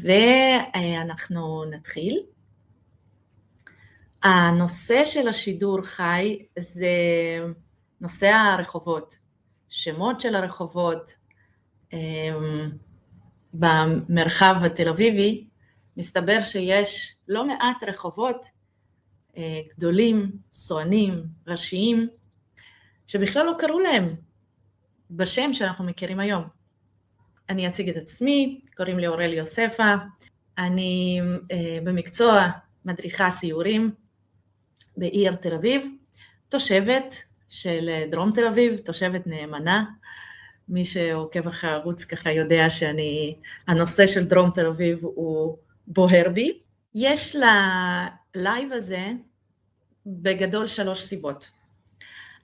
ואנחנו נתחיל. הנושא של השידור חי זה נושא הרחובות, שמות של הרחובות. במרחב התל אביבי מסתבר שיש לא מעט רחובות גדולים, סואנים, ראשיים, שבכלל לא קראו להם בשם שאנחנו מכירים היום. אני אציג את עצמי, קוראים לי אורלי יוספה, אני במקצוע מדריכה סיורים בעיר תל אביב, תושבת של דרום תל אביב, תושבת נאמנה. מי שעוקב אחרי הערוץ ככה יודע הנושא של דרום תל אביב הוא בוער בי. יש ללייב הזה בגדול 3 סיבות.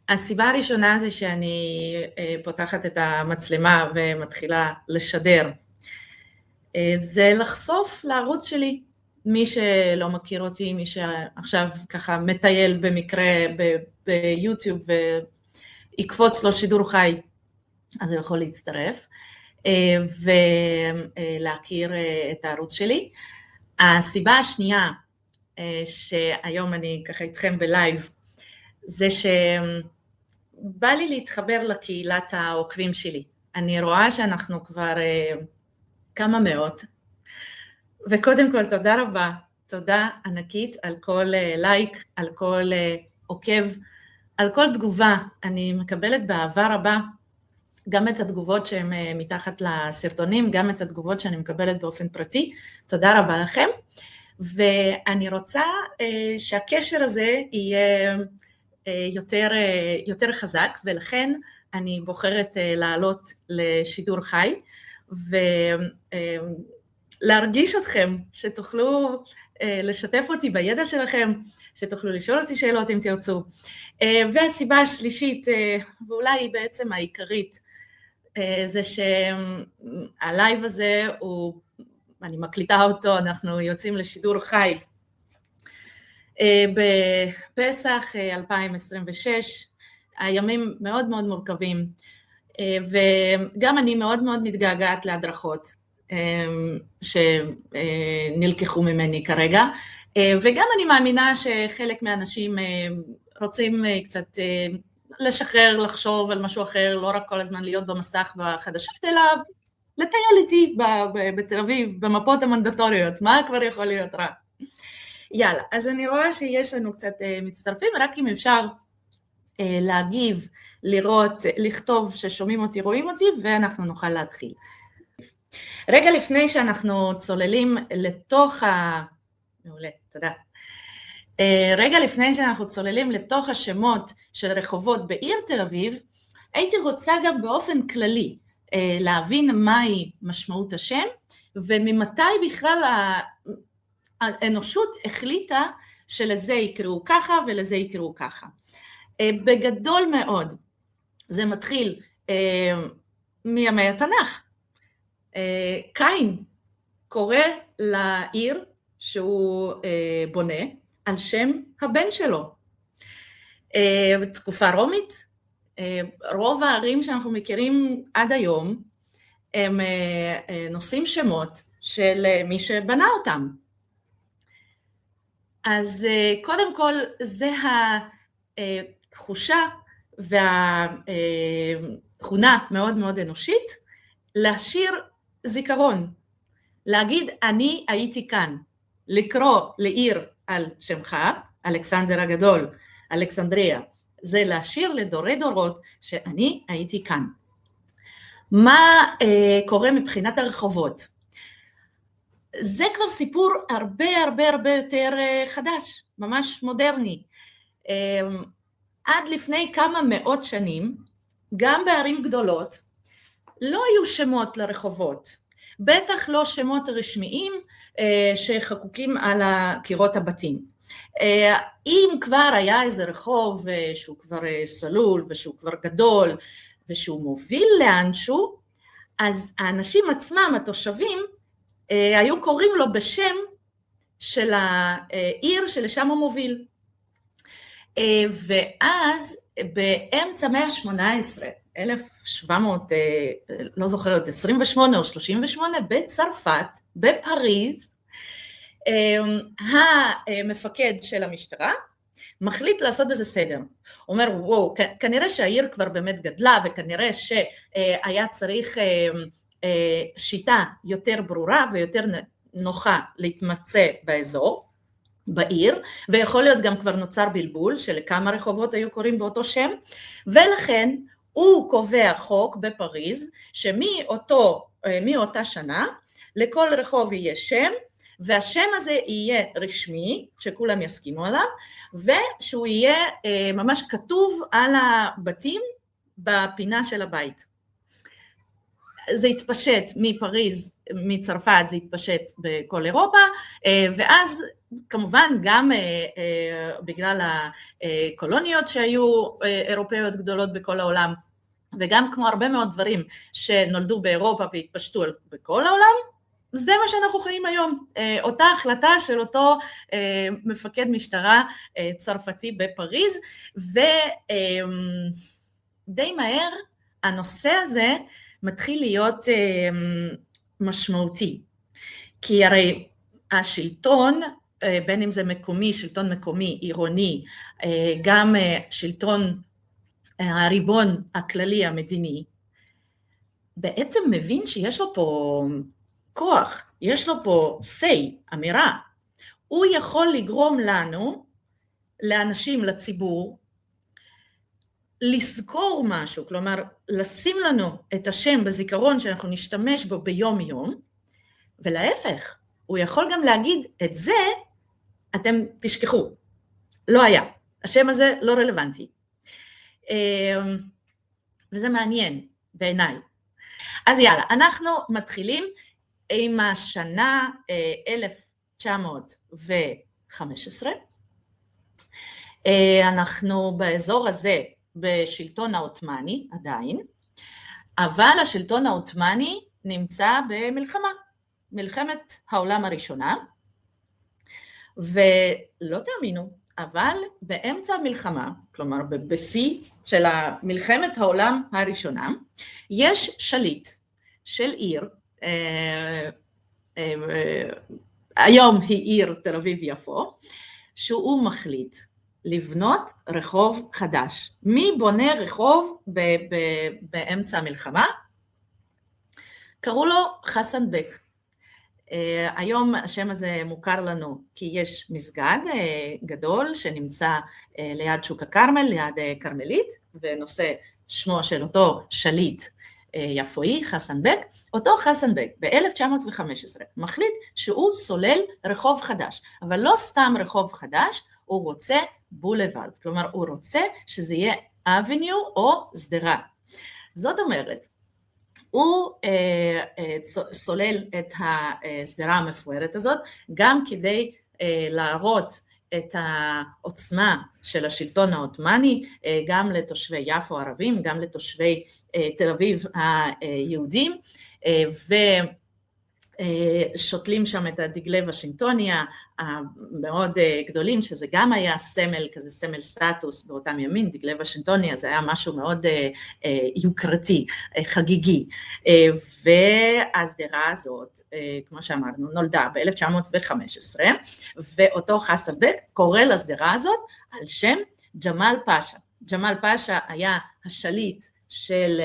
הסיבה הראשונה זה שאני פותחת את המצלמה ומתחילה לשדר. זה לחשוף לערוץ שלי. מי שלא מכיר אותי, מי שעכשיו ככה מטייל במקרה ביוטיוב ויקפוץ לו שידור חי, אז הוא יכול להצטרף ולהכיר את הערוץ שלי. הסיבה השנייה שהיום אני ככה איתכם בלייב, זה שבא לי להתחבר לקהילת העוקבים שלי. אני רואה שאנחנו כבר כמה מאות, וקודם כל תודה רבה, תודה ענקית על כל לייק, על כל עוקב, על כל תגובה. אני מקבלת באהבה רבה גם את התגובות שהן מתחת לסרטונים, גם את התגובות שאני מקבלת באופן פרטי. תודה רבה לכם, ואני רוצה שהקשר הזה יהיה יותר חזק, ולכן אני בוחרת לעלות לשידור חי, ולהרגיש אתכם, שתוכלו לשתף אותי בידע שלכם, שתוכלו לשאול אותי שאלות אם תרצו. והסיבה השלישית, ואולי בעצם העיקרית, זה שהלייב הזה, אני מקליטה אותו, אנחנו יוצאים לשידור חי בפסח 2026, הימים מאוד מאוד מורכבים, וגם אני מאוד מאוד מתגעגעת להדרכות שנלקחו ממני כרגע, וגם אני מאמינה שחלק מהאנשים רוצים קצת לשחרר, לחשוב על משהו אחר, לא רק כל הזמן להיות במסך בחדשות, אלא לטייל איתי בתל אביב, במפות המנדטוריות, מה כבר יכול להיות רע? יאללה, אז אני רואה שיש לנו קצת מצטרפים, רק אם אפשר להגיב, לראות, לכתוב ששומעים אותי, רואים אותי, ואנחנו נוכל להתחיל. רגע לפני שאנחנו צוללים לתוך מעולה, תודה. רגע לפני שאנחנו צוללים לתוך השמות של רחובות בעיר תל אביב, הייתי רוצה גם באופן כללי להבין מהי משמעות השם, וממתי בכלל האנושות החליטה שלזה יקראו ככה ולזה יקראו ככה. בגדול מאוד, זה מתחיל מימי התנ"ך. קין קורא לעיר שהוא בונה על שם הבן שלו. בתקופה רומית, רוב הערים שאנחנו מכירים עד היום, הם נושאים שמות של מי שבנה אותם. אז קודם כל, זה התחושה והתכונה מאוד מאוד אנושית, להשאיר זיכרון, להגיד אני הייתי כאן, לקרוא לעיר על שמך, אלכסנדר הגדול, אלכסנדריה, זה להשאיר לדורי דורות שאני הייתי כאן. מה קורה מבחינת הרחובות? זה כבר סיפור הרבה יותר חדש, ממש מודרני. עד לפני כמה מאות שנים, גם בערים גדולות, לא היו שמות לרחובות, בטח לא שמות רשמיים שחקוקים על קירות הבתים. אם כבר היה איזה רחוב שהוא כבר סלול ושהוא כבר גדול ושהוא מוביל לאנשהו, אז האנשים עצמם, התושבים, היו קוראים לו בשם של העיר שלשם הוא מוביל. ואז באמצע המאה ה-18, 1700, לא זוכרת, 28 או 38, בצרפת, בפריז, המפקד של המשטרה מחליט לעשות בזה סדר. הוא אומר, וואו, כנראה שהעיר כבר באמת גדלה, וכנראה שהיה צריך שיטה יותר ברורה ויותר נוחה להתמצא באזור, בעיר, ויכול להיות גם כבר נוצר בלבול שלכמה רחובות היו קוראים באותו שם, ולכן הוא קובע חוק בפריז שמאותה שנה לכל רחוב יהיה שם, והשם הזה יהיה רשמי, שכולם יסכימו עליו, ושהוא יהיה ממש כתוב על הבתים בפינה של הבית. זה התפשט מפריז, מצרפת, זה התפשט בכל אירופה, ואז כמובן גם בגלל הקולוניות שהיו אירופאיות גדולות בכל העולם, וגם כמו הרבה מאוד דברים שנולדו באירופה והתפשטו בכל העולם, זה מה שאנחנו חיים היום, אותה החלטה של אותו מפקד משטרה צרפתי בפריז, ודי מהר הנושא הזה מתחיל להיות משמעותי, כי הרי השלטון, בין אם זה מקומי, שלטון מקומי, עירוני, גם שלטון הריבון הכללי המדיני, בעצם מבין שיש לו פה כוח, יש לו פה אמירה, הוא יכול לגרום לנו, לאנשים, לציבור, לזכור משהו, כלומר לשים לנו את השם בזיכרון שאנחנו נשתמש בו ביום יום, ולהפך, הוא יכול גם להגיד את זה, אתם תשכחו, לא היה, השם הזה לא רלוונטי, וזה מעניין בעיניי. אז יאללה, אנחנו מתחילים עם השנה 1915, אנחנו באזור הזה בשלטון העות'מאני עדיין, אבל השלטון העות'מאני נמצא במלחמה, מלחמת העולם הראשונה, ולא תאמינו, אבל באמצע המלחמה, כלומר בשיא של מלחמת העולם הראשונה, יש שליט של עיר, היום היא עיר תל אביב יפו, שהוא מחליט לבנות רחוב חדש. מי בונה רחוב באמצע המלחמה? קראו לו חסן בק. היום השם הזה מוכר לנו כי יש מסגד גדול שנמצא ליד שוק הכרמל, ליד כרמלית, ונושא שמו של אותו שליט יפואי, חסן בק. אותו חסן בק ב-1915 מחליט שהוא סולל רחוב חדש, אבל לא סתם רחוב חדש, הוא רוצה בולווארד, כלומר הוא רוצה שזה יהיה אבניו או סדרה. זאת אומרת, הוא סולל את הסדרה המפוארת הזאת, גם כדי להראות את העוצמה של השלטון העות'מאני, גם לתושבי יפו הערבים, גם לתושבי תל אביב היהודים, ושותלים שם את הדגלי וושינגטוניה המאוד גדולים, שזה גם היה סמל, כזה סמל סטטוס באותם ימים, דגלי וושינגטוניה, זה היה משהו מאוד יוקרתי, חגיגי, והסדרה הזאת, כמו שאמרנו, נולדה ב-1915, ואותו חסן בק קורא לסדרה הזאת על שם ג'מאל פאשה. ג'מאל פאשה היה השליט של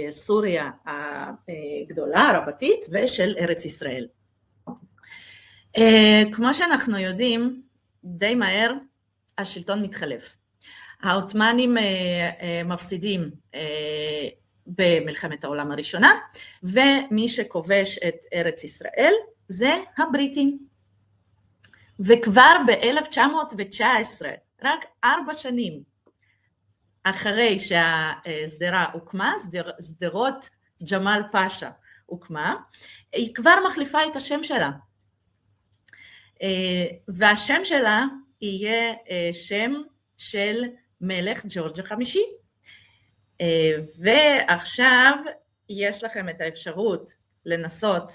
סוריה הגדולה, רבתית, ושל ארץ ישראל. כמו שאנחנו יודעים, די מהר השלטון מתחלף. העות'מאנים מפסידים במלחמת העולם הראשונה, ומי שכובש את ארץ ישראל זה הבריטים. וכבר ב-1919, רק 4 שנים, אחרי שהסדרה הוקמה, סדרות ג'מאל פאשה הוקמה, היא כבר מחליפה את השם שלה. והשם שלה יהיה שם של מלך ג'ורג' החמישי. ועכשיו יש לכם את האפשרות לנסות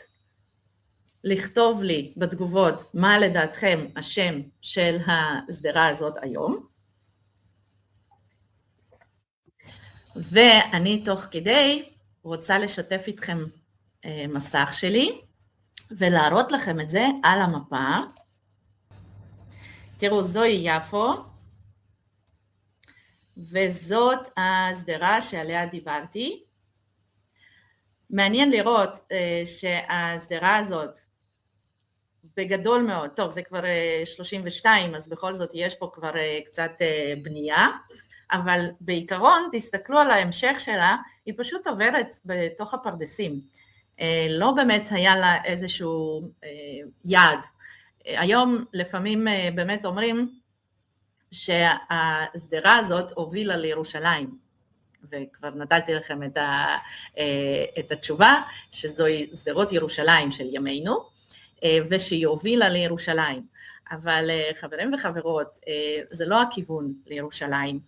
לכתוב לי בתגובות מה לדעתכם השם של הסדרה הזאת היום. ואני תוך כדי רוצה לשתף איתכם מסך שלי, ולהראות לכם את זה על המפה. תראו, זוהי יפו, וזאת הסדרה שעליה דיברתי. מעניין לראות שהסדרה הזאת בגדול מאוד, טוב זה כבר 32, אז בכל זאת יש פה כבר קצת בנייה, אבל בעיקרון תסתכלו על ההמשך שלה, היא פשוט עוברת בתוך הפרדסים, לא באמת היה לה איזשהו יעד. היום לפעמים באמת אומרים שהסדרה הזאת הובילה לירושלים, וכבר נתתי לכם את התשובה, שזוהי סדרות ירושלים של ימינו, ושהיא הובילה לירושלים. אבל חברים וחברות, זה לא הכיוון לירושלים.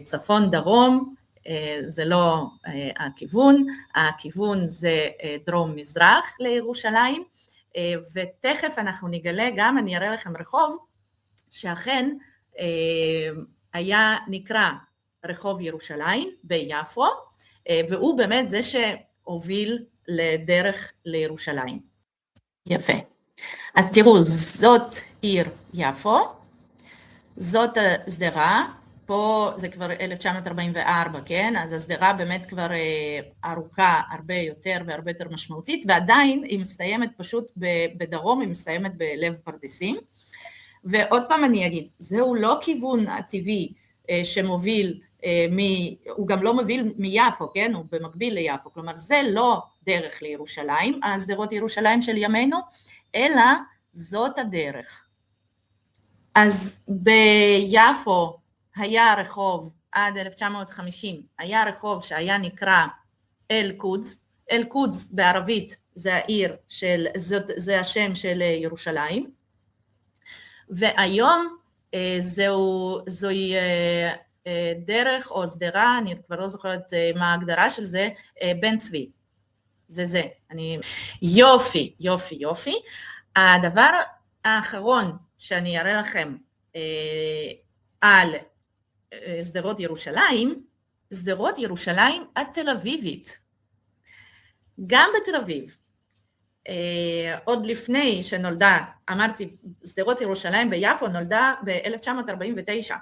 צפון דרום זה לא הכיוון, הכיוון זה דרום מזרח לירושלים, ותכף אנחנו נגלה גם, אני אראה לכם רחוב, שאכן היה נקרא רחוב ירושלים ביפו, והוא באמת זה שהוביל לדרך לירושלים. יפה. אז תראו, זאת עיר יפו, זאת הסדרה, פה זה כבר 1944, כן? אז הסדרה באמת כבר ארוכה הרבה יותר והרבה יותר משמעותית, ועדיין היא מסתיימת פשוט בדרום, היא מסתיימת בלב פרדסים. ועוד פעם אני אגיד, זהו לא כיוון הטבעי שמוביל, הוא גם לא מוביל מיפו, כן? הוא במקביל ליפו, כלומר זה לא דרך לירושלים, הסדרות ירושלים של ימינו, אלא זאת הדרך. אז ביפו היה רחוב עד 1950, היה רחוב שהיה נקרא אל-קודס, אל-קודס בערבית זה העיר, זה השם של ירושלים, והיום זוהי דרך או סדרה, אני כבר לא זוכרת מה ההגדרה של זה, בן צבי, זה, יופי, יופי, יופי. הדבר האחרון שאני אראה לכם על סדרות ירושלים, סדרות ירושלים התל אביבית. גם בתל אביב, עוד לפני שנולדה, אמרתי, סדרות ירושלים ביפו נולדה ב-1949.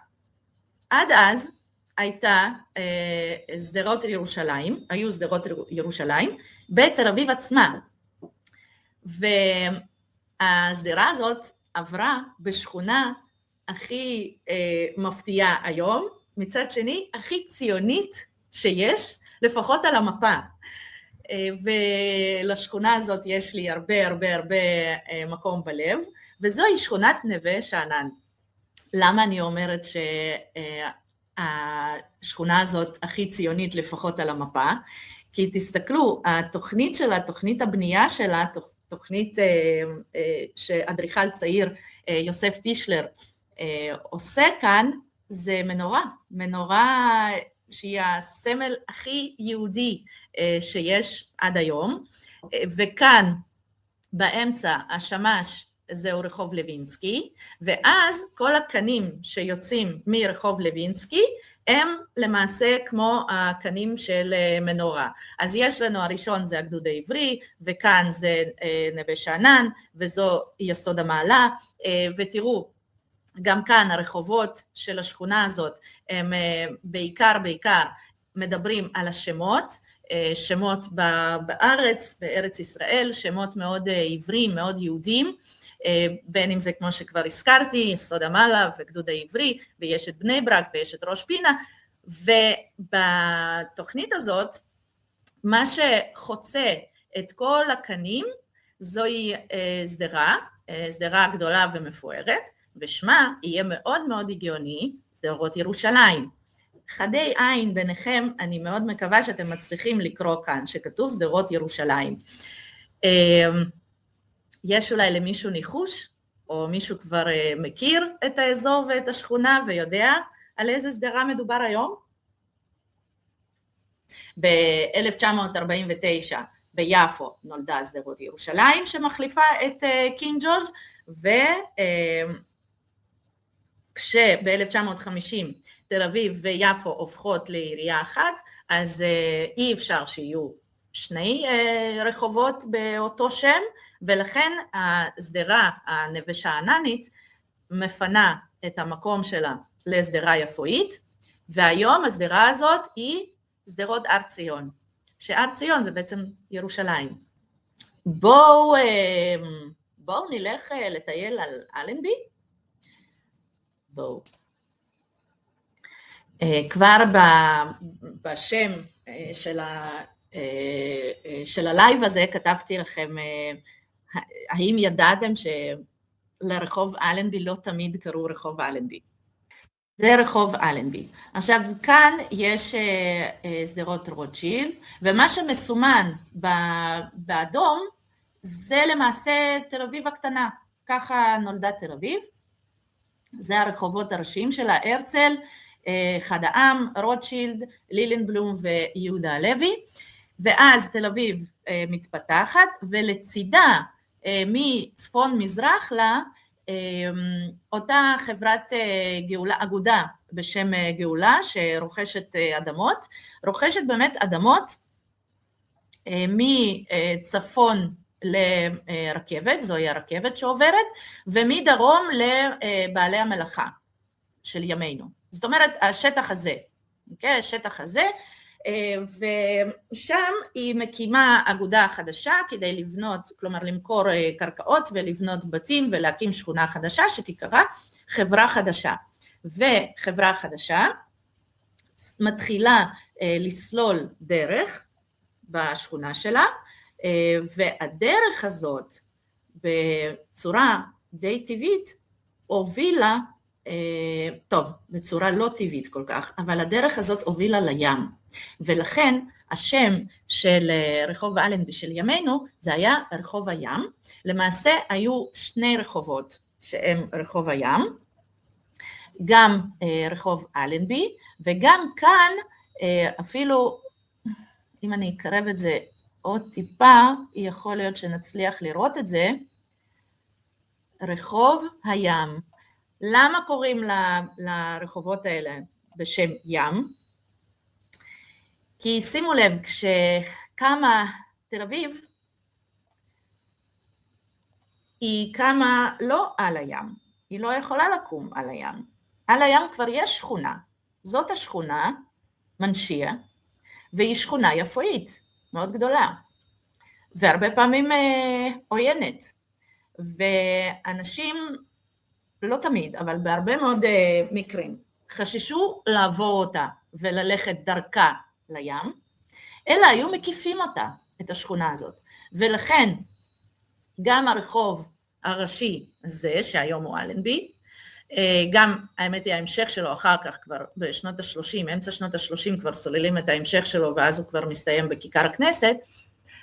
עד אז הייתה סדרות ירושלים, היו סדרות ירושלים בתל אביב עצמה. והסדרה הזאת עברה בשכונה הכי מפתיעה היום, מצד שני הכי ציונית שיש, לפחות על המפה. ולשכונה הזאת יש לי הרבה הרבה הרבה מקום בלב, וזוהי שכונת נווה שאנן. למה אני אומרת שהשכונה הזאת הכי ציונית לפחות על המפה? כי תסתכלו, התוכנית שלה, תוכנית הבנייה שלה, תוכנית שאדריכל צעיר יוסף טישלר עושה כאן, זה מנורה שהיא הסמל הכי יהודי שיש עד היום, וכאן באמצע השמש זהו רחוב לוינסקי, ואז כל הקנים שיוצאים מרחוב לוינסקי הם למעשה כמו הקנים של מנורה. אז יש לנו הראשון זה הגדוד העברי, וכאן זה נווה שאנן, וזו יסוד המעלה, ותראו, גם כאן הרחובות של השכונה הזאת הם בעיקר מדברים על השמות, שמות בארץ ישראל, שמות מאוד עבריים, מאוד יהודים, בין אם זה כמו שכבר הזכרתי, יסוד המעלה וגדוד העברי, ויש את בני ברק ויש את ראש פינה, ובתוכנית הזאת, מה שחוצה את כל הקנים, זוהי סדרה גדולה ומפוארת, ושמה יהיה מאוד מאוד הגיוני, סדרות ירושלים. חדי עין ביניכם, אני מאוד מקווה שאתם מצליחים לקרוא כאן, שכתוב סדרות ירושלים. יש אולי למישהו ניחוש, או מישהו כבר מכיר את האזור ואת השכונה, ויודע על איזה סדרה מדובר היום? ב-1949 ביפו נולדה סדרות ירושלים, שמחליפה את קינג ג'ורג', וכשב-1950 תל אביב ויפו הופכות לעירייה אחת, אז אי אפשר שיהיו שני רחובות באותו שם, ולכן השדרה הנווה שאננית מפנה את המקום שלה לשדרה יפואית, והיום השדרה הזאת היא שדרות הר ציון, שהר ציון זה בעצם ירושלים. בואו נלך לטייל על אלנבי. בואו. כבר בשם של הלייב הזה כתבתי לכם, האם ידעתם שלרחוב אלנבי לא תמיד קראו רחוב אלנבי? זה רחוב אלנבי. עכשיו כאן יש שדרות רוטשילד, ומה שמסומן באדום זה למעשה תל אביב הקטנה, ככה נולדה תל אביב, זה הרחובות הראשיים שלה, הרצל, אחד העם, רוטשילד, לילנבלום ויהודה הלוי, ואז תל אביב מתפתחת, ולצידה מצפון מזרח לה, אותה חברת גאולה, אגודה בשם גאולה, שרוכשת אדמות, רוכשת באמת אדמות מצפון לרכבת, זוהי הרכבת שעוברת, ומדרום לבעלי המלאכה של ימינו. זאת אומרת, השטח הזה, אוקיי? השטח הזה, ושם היא מקימה אגודה חדשה כדי לבנות, כלומר למכור קרקעות ולבנות בתים ולהקים שכונה חדשה שתיקרא חברה חדשה. וחברה חדשה מתחילה לסלול דרך בשכונה שלה, והדרך הזאת בצורה די טבעית הובילה, טוב, בצורה לא טבעית כל כך, אבל הדרך הזאת הובילה לים, ולכן השם של רחוב אלנבי של ימינו זה היה רחוב הים. למעשה היו שני רחובות שהם רחוב הים, גם רחוב אלנבי, וגם כאן אפילו אם אני אקרב את זה עוד טיפה, יכול להיות שנצליח לראות את זה, רחוב הים. למה קוראים לרחובות האלה בשם ים? כי שימו לב, כשקמה תל אביב, היא קמה לא על הים, היא לא יכולה לקום על הים. על הים כבר יש שכונה, זאת השכונה, מנשיה, והיא שכונה יפואית, מאוד גדולה, והרבה פעמים עוינת, ואנשים, לא תמיד, אבל בהרבה מאוד מקרים, חששו לעבור אותה וללכת דרכה לים, אלא היו מקיפים אותה, את השכונה הזאת, ולכן גם הרחוב הראשי הזה, שהיום הוא אלנבי, גם האמת היא ההמשך שלו אחר כך כבר בשנות ה-30, אמצע שנות ה-30 כבר סוללים את ההמשך שלו ואז הוא כבר מסתיים בכיכר הכנסת,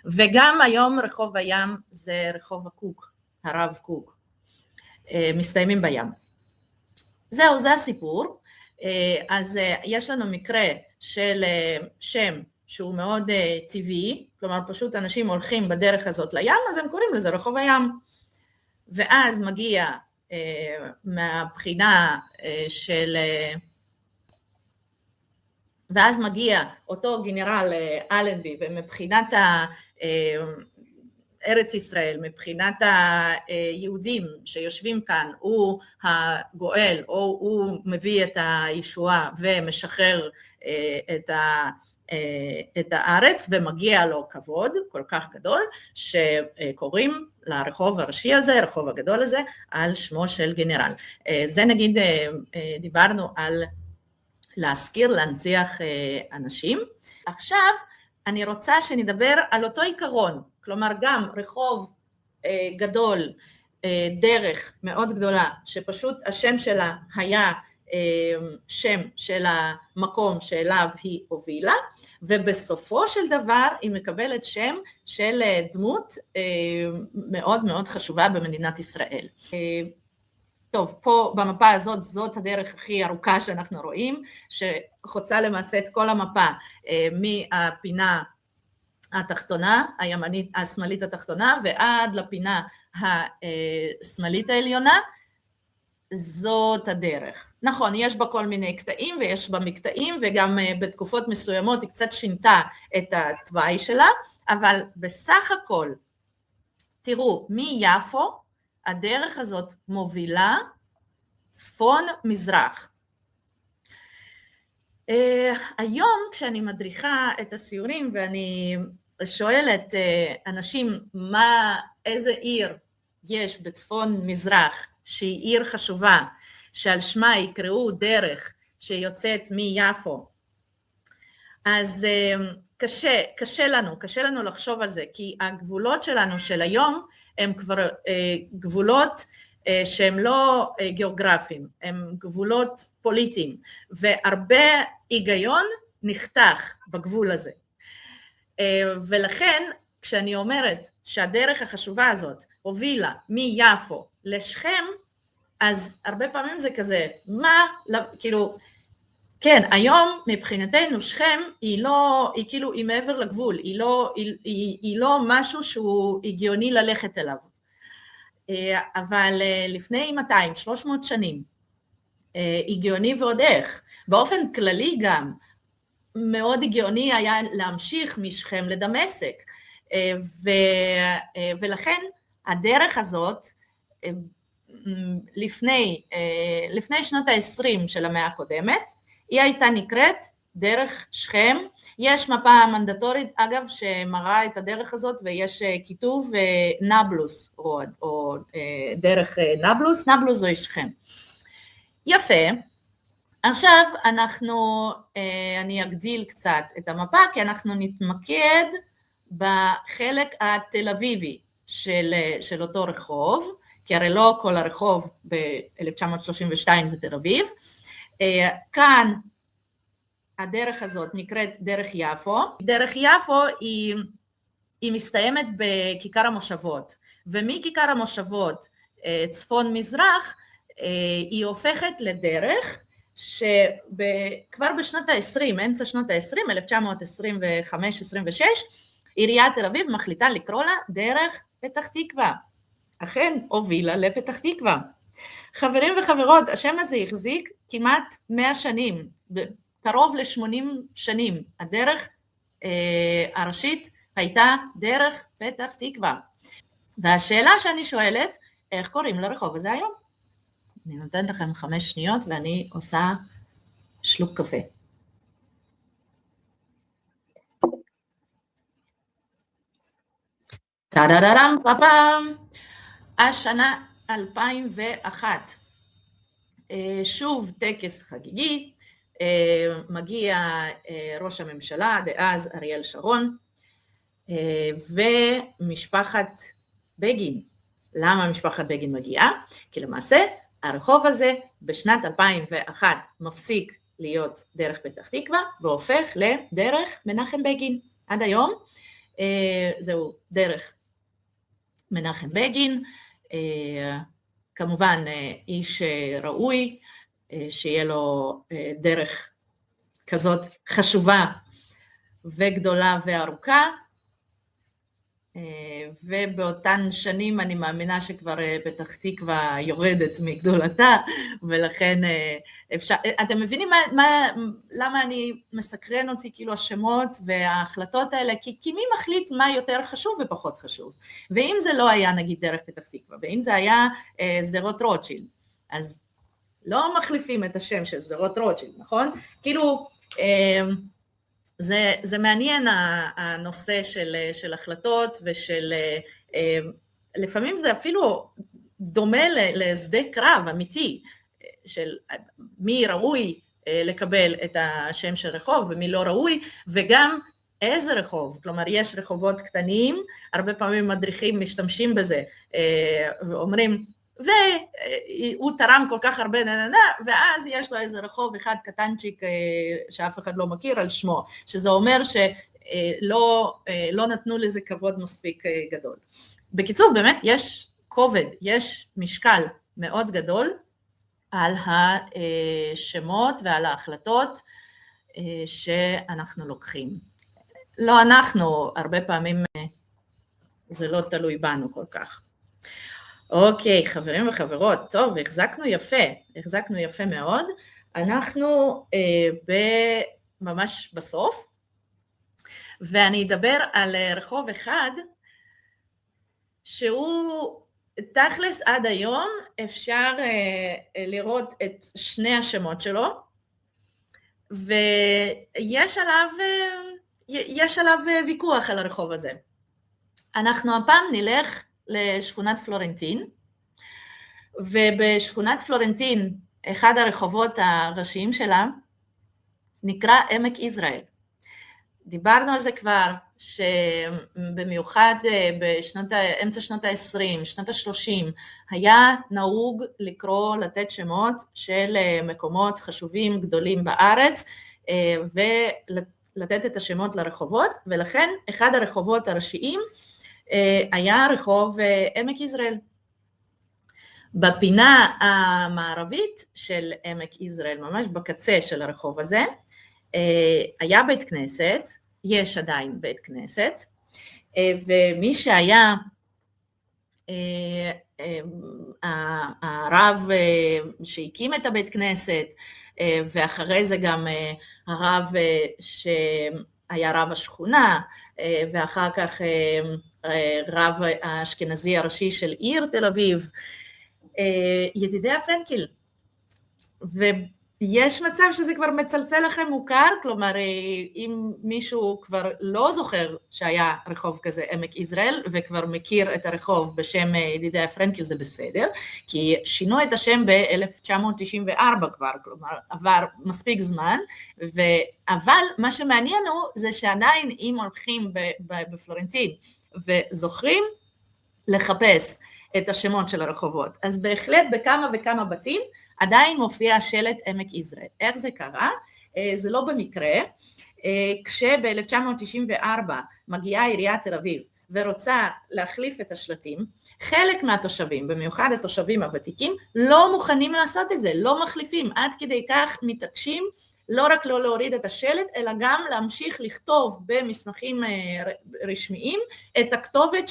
וגם היום רחוב הים זה רחוב הקוק, הרב קוק, מסתיימים בים. זהו, זה הסיפור. אז יש לנו מקרה של שם שהוא מאוד טבעי, כלומר פשוט אנשים הולכים בדרך הזאת לים, אז הם קוראים לזה רחוב הים, ואז מגיע מהבחינה של, ואז מגיע אותו גנרל אלנבי, ומבחינת ארץ ישראל, מבחינת היהודים שיושבים כאן, הוא הגואל, או הוא מביא את הישועה ומשחרר את הארץ, ומגיע לו כבוד כל כך גדול, שקוראים לרחוב הראשי הזה, הרחוב הגדול הזה, על שמו של גנרל. זה נגיד, דיברנו על להזכיר, להנציח אנשים. עכשיו אני רוצה שנדבר על אותו עיקרון, כלומר גם רחוב גדול, דרך מאוד גדולה, שפשוט השם שלה היה שם של המקום שאליו היא הובילה, ובסופו של דבר היא מקבלת שם של דמות מאוד מאוד חשובה במדינת ישראל. טוב, פה במפה הזאת, זאת הדרך הכי ארוכה שאנחנו רואים, שחוצה למעשה את כל המפה מהפינה התחתונה, הימנית, השמאלית התחתונה, ועד לפינה השמאלית העליונה, זאת הדרך. נכון, יש בה כל מיני קטעים ויש בה מקטעים, וגם בתקופות מסוימות היא קצת שינתה את התוואי שלה, אבל בסך הכל, תראו, מיפו הדרך הזאת מובילה צפון מזרח. היום כשאני מדריכה את הסיורים ואני שואלת אנשים איזה עיר יש בצפון מזרח שהיא עיר חשובה, שעל שמה יקראו דרך שיוצאת מיפו, אז קשה לנו לחשוב על זה, כי הגבולות שלנו של היום הם כבר גבולות שהם לא גיאוגרפיים, הם גבולות פוליטיים, והרבה היגיון נחתך בגבול הזה. ולכן כשאני אומרת שהדרך החשובה הזאת הובילה מיפו לשכם, אז הרבה פעמים זה כזה, כאילו, כן, היום מבחינתנו שכם היא כאילו היא מעבר לגבול, היא לא משהו שהוא הגיוני ללכת אליו. אבל לפני 200-300 שנים, הגיוני ועוד איך, באופן כללי גם, מאוד הגיוני היה להמשיך משכם לדמשק, ולכן הדרך הזאת, לפני שנות ה-20 של המאה הקודמת, היא הייתה נקראת דרך שכם. יש מפה מנדטורית אגב שמראה את הדרך הזאת, ויש כיתוב נבלוס או דרך נבלוס, נבלוס זו שכם. יפה. עכשיו אני אגדיל קצת את המפה, כי אנחנו נתמקד בחלק התל אביבי של אותו רחוב, כי הרי לא כל הרחוב ב-1932 זה תל אביב. כאן הדרך הזאת נקראת דרך יפו. דרך יפו היא מסתיימת בכיכר המושבות, ומכיכר המושבות צפון מזרח היא הופכת לדרך שכבר בשנות ה-20, אמצע שנות ה-20, 1925-26, עיריית תל אביב מחליטה לקרוא לה דרך פתח תקווה. אכן הובילה לפתח תקווה. חברים וחברות, השם הזה החזיק כמעט 100 שנים, קרוב ל-80 שנים. הדרך הראשית הייתה דרך פתח תקווה. והשאלה שאני שואלת, איך קוראים לרחוב הזה היום? אני נותנת לכם 5 שניות ואני עושה שלוק קפה. טה-דה-דה-דם, פאפאם. השנה 2001. שוב טקס חגיגי, מגיע ראש הממשלה דאז אריאל שרון ומשפחת בגין. למה משפחת בגין מגיעה? כי למעשה הרחוב הזה בשנת 2001 מפסיק להיות דרך פתח תקווה והופך לדרך מנחם בגין. עד היום זהו דרך מנחם בגין, כמובן איש ראוי, שיהיה לו דרך כזאת חשובה וגדולה וארוכה, ובאותן שנים אני מאמינה שכבר פתח תקווה יורדת מגדולתה, ולכן אפשר, אתם מבינים למה אני מסקרן אותי כאילו השמות וההחלטות האלה, כי מי מחליט מה יותר חשוב ופחות חשוב, ואם זה לא היה נגיד דרך פתח תקווה, ואם זה היה שדרות רוטשילד, אז לא מחליפים את השם של שדרות רוטשילד, נכון? כאילו, זה מעניין הנושא של החלטות ושל, לפעמים זה אפילו דומה לשדה קרב אמיתי, של מי ראוי לקבל את השם של רחוב ומי לא ראוי, וגם איזה רחוב, כלומר יש רחובות קטנים, הרבה פעמים מדריכים משתמשים בזה, ואומרים, והוא תרם כל כך הרבה ואז יש לו איזה רחוב אחד קטנצ'יק שאף אחד לא מכיר על שמו, שזה אומר שלא נתנו לזה כבוד מספיק גדול. בקיצור, באמת יש כובד, יש משקל מאוד גדול על השמות ועל ההחלטות שאנחנו לוקחים. לא אנחנו, הרבה פעמים זה לא תלוי בנו כל כך. אוקיי, חברים וחברות, טוב, החזקנו יפה מאוד. אנחנו ממש בסוף, ואני אדבר על רחוב אחד, שהוא תכלס עד היום אפשר לראות את שני השמות שלו, ויש עליו ויכוח על הרחוב הזה. אנחנו הפעם נלך לשכונת פלורנטין, ובשכונת פלורנטין, אחד הרחובות הראשיים שלה, נקרא עמק יזרעאל. דיברנו על זה כבר, שבמיוחד באמצע שנות ה-20, שנות ה-30, היה נהוג לתת שמות של מקומות חשובים גדולים בארץ, ולתת את השמות לרחובות, ולכן אחד הרחובות הראשיים היה רחוב עמק יזרעאל. בפינה המערבית של עמק יזרעאל, ממש בקצה של הרחוב הזה, היה בית כנסת, יש עדיין בית כנסת, ומי שהיה הרב שהקים את הבית כנסת, ואחרי זה גם הרב שהיה רב השכונה, ואחר כך רב האשכנזי הראשי של עיר תל אביב, ידידיה פרנקל. ויש מצב שזה כבר מצלצל לכם מוכר, כלומר אם מישהו כבר לא זוכר שהיה רחוב כזה עמק יזרעאל, וכבר מכיר את הרחוב בשם ידידיה פרנקל, זה בסדר, כי שינו את השם ב-1994 כבר, כלומר עבר מספיק זמן, אבל מה שמעניין הוא זה שעדיין אם הולכים בפלורנטין וזוכרים לחפש את השמות של הרחובות, אז בהחלט בכמה וכמה בתים עדיין מופיע שלט עמק יזרעאל. איך זה קרה? זה לא במקרה, כשב-1994 מגיעה עיריית תל אביב ורוצה להחליף את השלטים, חלק מהתושבים, במיוחד התושבים הוותיקים, לא מוכנים לעשות את זה, לא מחליפים, עד כדי כך מתעקשים לא רק לא להוריד את השלט, אלא גם להמשיך לכתוב במסמכים רשמיים את הכתובת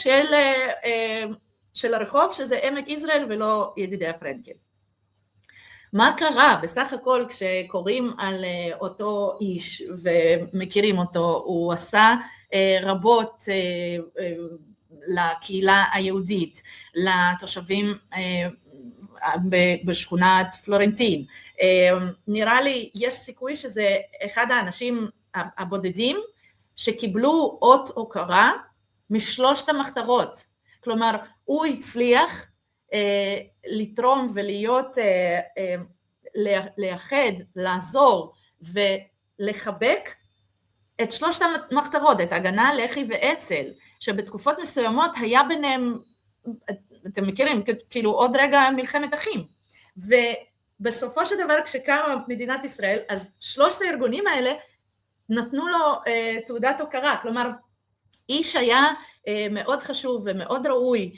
של הרחוב, שזה עמק יזרעאל ולא ידידיה פרנקל. מה קרה? בסך הכל כשקוראים על אותו איש ומכירים אותו, הוא עשה רבות לקהילה היהודית, לתושבים בשכונת פלורנטין. נראה לי יש סיכוי שזה אחד האנשים הבודדים שקיבלו אות הוקרה משלושת המחתרות. כלומר, הוא הצליח לתרום ולהיות, לאחד, לעזור ולחבק את שלושת המחתרות, את הגנה, לח"י ואצ"ל, שבתקופות מסוימות היה ביניהם, אתם מכירים, כאילו עוד רגע מלחמת אחים, ובסופו של דבר כשקמה מדינת ישראל, אז שלושת הארגונים האלה נתנו לו תעודת הוקרה, כלומר, איש היה מאוד חשוב ומאוד ראוי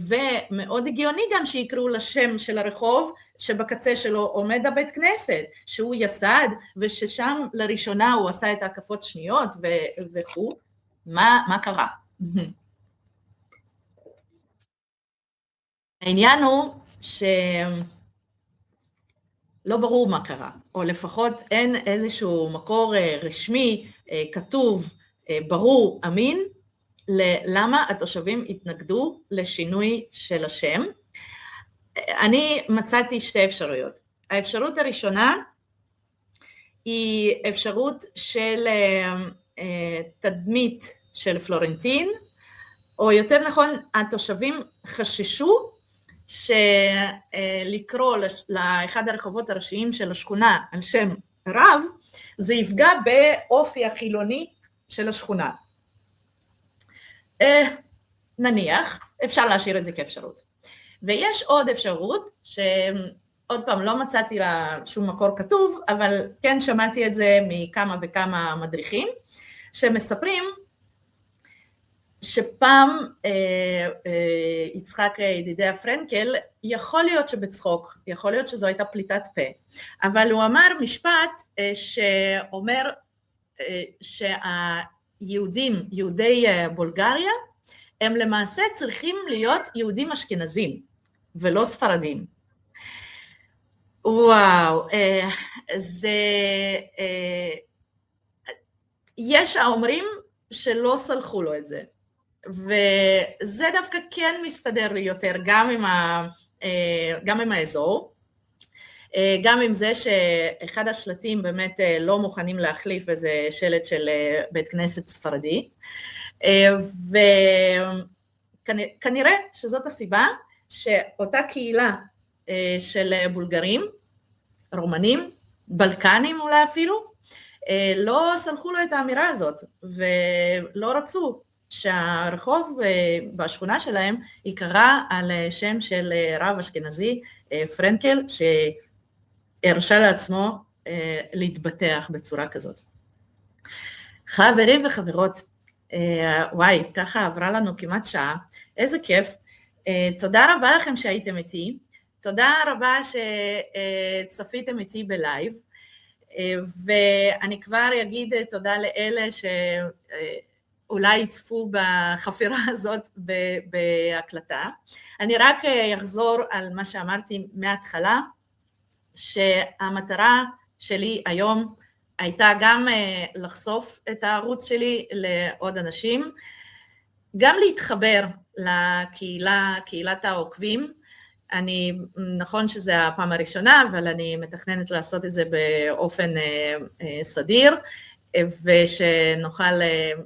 ומאוד הגיוני גם שיקראו לשם של הרחוב שבקצה שלו עומד הבית כנסת שהוא יסד וששם לראשונה הוא עשה את ההקפות שניות וכו'. מה קרה? העניין הוא שלא ברור מה קרה, או לפחות אין איזשהו מקור רשמי כתוב ברור, אמין, למה התושבים התנגדו לשינוי של השם. אני מצאתי שתי אפשרויות. האפשרות הראשונה היא אפשרות של תדמית של פלורנטין, או יותר נכון, התושבים חששו שלקרוא לאחד הרחובות הראשיים של השכונה על שם רב, זה יפגע באופי החילוני של השכונה. נניח, אפשר להשאיר את זה כאפשרות. ויש עוד אפשרות, שעוד פעם לא מצאתי לה שום מקור כתוב, אבל כן שמעתי את זה מכמה וכמה מדריכים, שמספרים שפעם יצחק ידידיה פרנקל, יכול להיות שבצחוק, יכול להיות שזו הייתה פליטת פה, אבל הוא אמר משפט שאומר יהודי בולגריה, הם למעשה צריכים להיות יהודים אשכנזים, ולא ספרדים. וואו, יש האומרים שלא סלחו לו את זה, וזה דווקא כן מסתדר לי יותר גם עם האזור, גם עם זה שאחד השלטים באמת לא מוכנים להחליף איזה שלט של בית כנסת ספרדי, וכנראה שזאת הסיבה שאותה קהילה של בולגרים, רומנים, בלקנים אולי אפילו, לא סלחו לו את האמירה הזאת, ולא רצו שהרחוב בשכונה שלהם יקרא על שם של רב אשכנזי, פרנקל, שהרשה לעצמו להתבטח בצורה כזאת. חברים וחברות, וואי, ככה עברה לנו כמעט שעה, איזה כיף. תודה רבה לכם שהייתם איתי, תודה רבה שצפיתם איתי בלייב, ואני כבר אגיד תודה לאלה שאולי יצפו בחפירה הזאת בהקלטה. אני רק אחזור על מה שאמרתי מההתחלה, שהמטרה שלי היום הייתה גם לחשוף את הערוץ שלי לעוד אנשים, גם להתחבר לקהילת העוקבים. נכון שזה הפעם הראשונה, אבל אני מתכננת לעשות את זה באופן סדיר, ושנוכל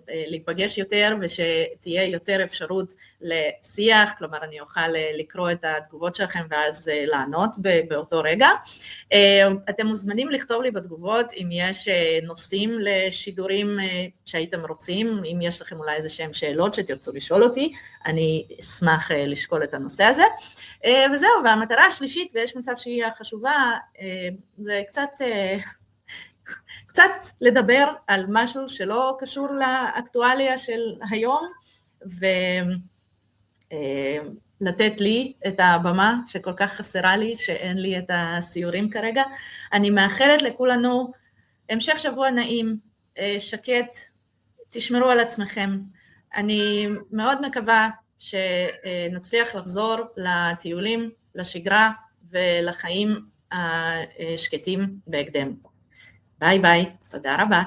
להיפגש יותר, ושתהיה יותר אפשרות לשיח, כלומר אני אוכל לקרוא את התגובות שלכם ואז לענות באותו רגע. אתם מוזמנים לכתוב לי בתגובות אם יש נושאים לשידורים שהייתם רוצים, אם יש לכם אולי איזה שהם שאלות שתרצו לשאול אותי, אני אשמח לשקול את הנושא הזה. וזהו, והמטרה השלישית, ויש מצב שהיא החשובה, זה קצת לדבר על משהו שלא קשור לאקטואליה של היום, ולתת לי את הבמה שכל כך חסרה לי, שאין לי את הסיורים כרגע. אני מאחלת לכולנו המשך שבוע נעים, שקט, תשמרו על עצמכם. אני מאוד מקווה שנצליח לחזור לטיולים, לשגרה ולחיים השקטים בהקדם. ביי ביי, תודה רבה.